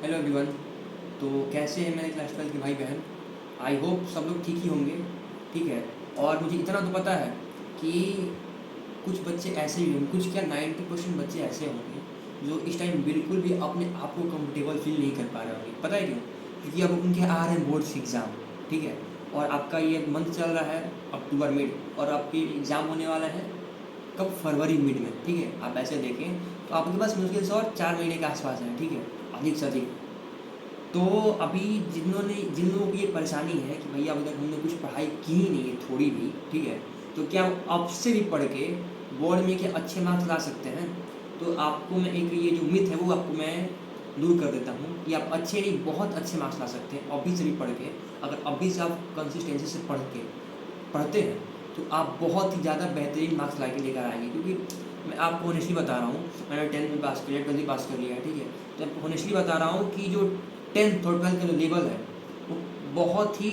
Hello everyone. तो कैसे हैं मेरे क्लास 12 के भाई बहन। आई होप सब लोग ठीक ही होंगे। ठीक है। और मुझे इतना तो पता है कि कुछ बच्चे ऐसे भी होंगे, कुछ क्या 90% बच्चे ऐसे होंगे जो इस टाइम बिल्कुल भी अपने आप को कंफर्टेबल फील नहीं कर पा रहे होंगे। पता है क्यों? क्योंकि अब उनके आ रहे हैं बोर्ड्स एग्ज़ाम। ठीक है। और आपका ये मंथ चल रहा है अक्टूबर मिड, और आपकी एग्ज़ाम होने वाला है कब? फरवरी मिड में। ठीक है। आप ऐसे देखें तो आपके पास मुश्किल से और 4 महीने के आसपास है। ठीक है। अधिक से अधिक। तो अभी जिन लोगों की ये परेशानी है कि भैया अभी तक हमने कुछ पढ़ाई की ही नहीं है थोड़ी भी। ठीक है। तो क्या अब से भी पढ़ के बोर्ड में क्या अच्छे मार्क्स ला सकते हैं? तो आपको मैं एक ये जो मिथ है वो आपको मैं दूर कर देता हूँ कि आप अच्छे नहीं, बहुत अच्छे मार्क्स ला सकते हैं अभी से भी पढ़ के। अगर अभी से आप कंसिस्टेंसी से पढ़ते हैं तो आप बहुत ही ज़्यादा बेहतरीन मार्क्स ला के लेकर आएंगे। क्योंकि मैं आपको ऑनेस्टली बता रहा हूँ, मैंने 10th में पास किया, 12th पास कर लिया है। ठीक है। तो मैं ऑनेस्टली बता रहा हूँ कि जो 10th और 12th का जो लेवल है वो बहुत ही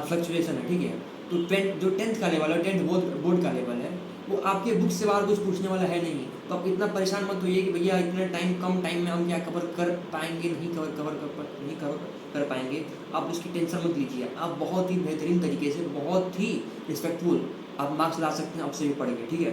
फ्लक्चुएशन है। ठीक है। तो जो 10th का लेवल है, 10th बोर्ड का लेवल है, वो आपके बुक से बाहर कुछ पूछने वाला है नहीं। तो आप इतना परेशान मत होइए कि भैया इतना कम टाइम में हम क्या कवर कर पाएंगे, नहीं कवर कर पाएंगे। आप उसकी टेंशन मत लीजिए। आप बहुत ही बेहतरीन तरीके से, बहुत ही रिस्पेक्टफुल आप मार्क्स ला सकते हैं आपसे भी पढ़ के। ठीक है।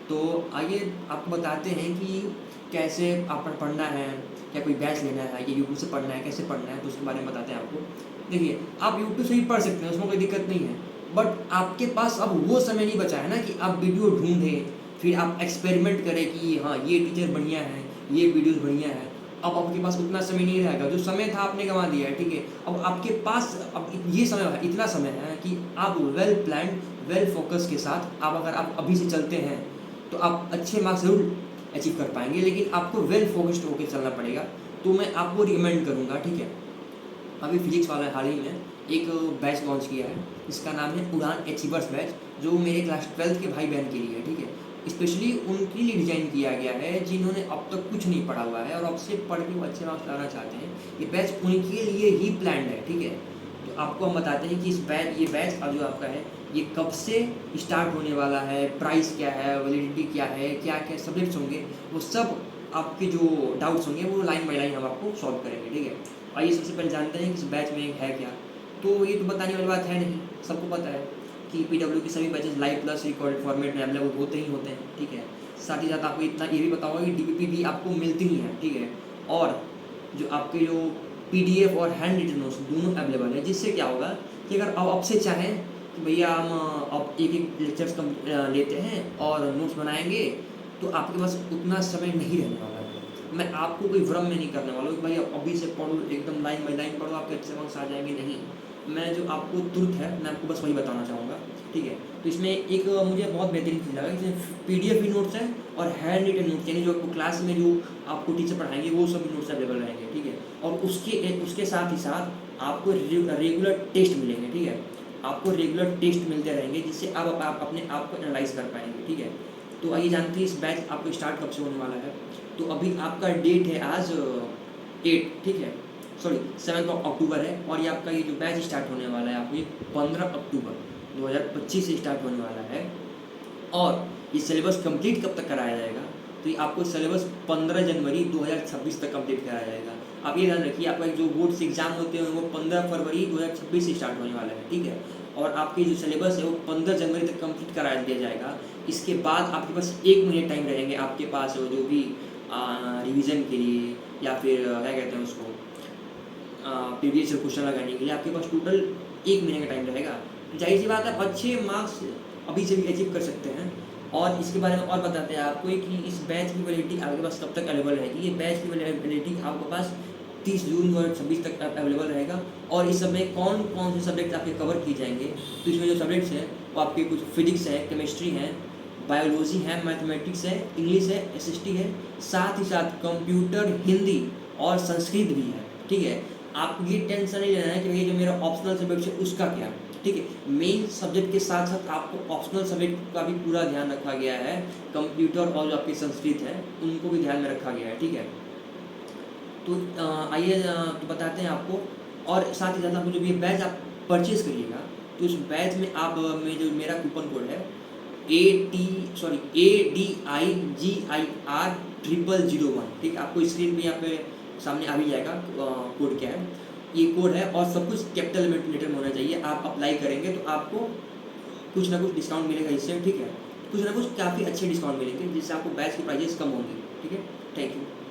तो आइए आपको बताते हैं कि कैसे आप पढ़ना है, क्या कोई बैच लेना है, या यूट्यूब से पढ़ना है, कैसे पढ़ना है, तो उसके बारे में बताते हैं आपको। देखिए, आप यूट्यूब से भी पढ़ सकते हैं, उसमें कोई दिक्कत नहीं है। बट आपके पास अब वो समय नहीं बचा है ना कि आप वीडियो ढूंढें, फिर आप एक्सपेरिमेंट करें कि हाँ ये टीचर बढ़िया है, ये वीडियोस बढ़िया है। अब आपके पास उतना समय नहीं रहेगा, जो समय था आपने गंवा दिया है। ठीक है। अब आपके पास अब ये समय है, इतना समय है कि आप वेल प्लान, वेल फोकस के साथ आप अगर आप अभी से चलते हैं तो आप अच्छे मार्क्स ज़रूर अचीव कर पाएंगे। लेकिन आपको वेल फोकस्ड होकर चलना पड़ेगा। तो मैं आपको रिकमेंड करूँगा। ठीक है। अभी फिजिक्स वाला हाल ही में एक बैच लॉन्च किया है, इसका नाम है उड़ान अचीवर्स बैच, जो मेरे क्लास 12th के भाई बहन के लिए है। ठीक है। स्पेशली उनके लिए डिज़ाइन किया गया है जिन्होंने अब तक कुछ नहीं पढ़ा हुआ है और अब से पढ़ के वो अच्छे मार्क्स लाना चाहते हैं। ये बैच उनके लिए ही प्लान्ड है। ठीक है। तो आपको हम बताते हैं कि ये बैच अब जो आपका है ये कब से स्टार्ट होने वाला है, प्राइस क्या है, वैलिडिटी क्या है, क्या क्या सब्जेक्ट्स होंगे, वो सब आपके जो डाउट्स होंगे वो लाइन बाई लाइन हम आपको सॉल्व करेंगे। ठीक है। आइए सबसे पहले जानते हैं कि इस बैच में है क्या। तो ये तो बताने वाली बात है नहीं, सबको पता है कि पीडब्ल्यू के सभी batches live plus recorded format में अवेलेबल होते ही होते हैं। ठीक है। साथ ही साथ आपको इतना ये भी पता होगा कि डीपीपी भी आपको मिलती ही है। ठीक है। और जो आपके जो पीडीएफ और हैंड रिटन नोट्स दोनों अवेलेबल है, जिससे क्या होगा कि अगर आप से चाहें कि भैया हम अब एक एक लेक्चर्स कम लेते हैं और नोट्स बनाएंगे, तो आपके पास उतना समय नहीं रहने वाला है। मैं आपको कोई भ्रम में नहीं करने वाला हूँ कि भाई आप अभी से पढ़ो, एकदम लाइन बाई लाइन पढ़ो, आपके अच्छे मार्क्स आ जाएंगे, नहीं। मैं जो आपको तुरंत है मैं आपको बस वही बताना चाहूँगा। ठीक है। तो इसमें एक मुझे बहुत बेहतरीन चीज़ लगा, इसमें पीडीएफ भी नोट्स है और हैंड रिटन नोट्स, यानी जो आपको क्लास में जो आपको टीचर पढ़ाएंगे वो सब नोट्स अवेलेबल रहेंगे। ठीक है। और उसके साथ ही साथ आपको रेगुलर टेस्ट मिलेंगे। ठीक है। आपको रेगुलर टेस्ट मिलते रहेंगे, जिससे आप अपने आप को एनालाइज कर पाएंगे। ठीक है। तो आइए जानते हैं इस बैच आपको स्टार्ट कब से होने वाला है। तो अभी आपका डेट है आज 8, ठीक है, सॉरी 7 अक्टूबर है, और ये आपका ये जो बैच स्टार्ट होने वाला है आपको ये 15 अक्टूबर 2025 से स्टार्ट होने वाला है। और ये सिलेबस कंप्लीट कब तक कराया जाएगा? तो ये आपको सिलेबस 15 जनवरी 2026 तक कंप्लीट कराया जाएगा। आप ये ध्यान रखिए, आपका जो बोर्ड्स एग्जाम होते हैं वो 15 फरवरी 2026 से स्टार्ट होने वाला है। ठीक है। और आपकी जो सिलेबस है वो 15 जनवरी तक कंप्लीट करा दिया जाएगा। इसके बाद आपके पास 1 महीने टाइम रहेंगे आपके पास जो भी रिवीजन के लिए, या फिर क्या कहते हैं उसको, प्रीवियस क्वेश्चन लगाने के लिए आपके पास टोटल 1 महीने का टाइम रहेगा। जाहिर सी बात है अच्छे मार्क्स अभी से भी अचीव कर सकते हैं। और इसके बारे में और बताते हैं आपको कि इस बैच की वैलिडिटी आपके पास कब तक अवेलेबल रहेगी। ये बैच की वैलिडिटी आपके पास 30 जून 2026 तक अवेलेबल रहेगा। और इस समय कौन कौन से सब्जेक्ट आपके कवर किए जाएंगे? तो इसमें जो सब्जेक्ट्स हैं वो आपके कुछ फिजिक्स है, केमिस्ट्री है, बायोलॉजी है, मैथमेटिक्स है, इंग्लिश है, एसएसटी है, साथ ही साथ कंप्यूटर, हिंदी और संस्कृत भी है। ठीक है। आपको ये टेंशन नहीं लेना है कि भैया जो मेरा ऑप्शनल सब्जेक्ट है उसका क्या। ठीक है। मेन सब्जेक्ट के साथ साथ आपको ऑप्शनल सब्जेक्ट का भी पूरा ध्यान रखा गया है। कंप्यूटर और जो आपकी संस्कृत है उनको भी ध्यान में रखा गया है। ठीक है। तो आइए तो बताते हैं आपको। और साथ ही साथ आपको जो ये बैच आप परचेज करिएगा, तो उस बैच में आप में जो मेरा कूपन कोड है ADIGIR 0001, ठीक है, आपको स्क्रीन पे यहाँ पे सामने आ भी जाएगा कोड क्या है। ये कोड है और सब कुछ कैपिटल लेटर में होना चाहिए। आप अप्लाई करेंगे तो आपको कुछ ना कुछ डिस्काउंट मिलेगा इससे, ठीक है। कुछ ना कुछ काफ़ी अच्छे डिस्काउंट मिलेंगे जिससे आपको बैच की प्राइजेस कम होंगी, ठीक है। Thank you.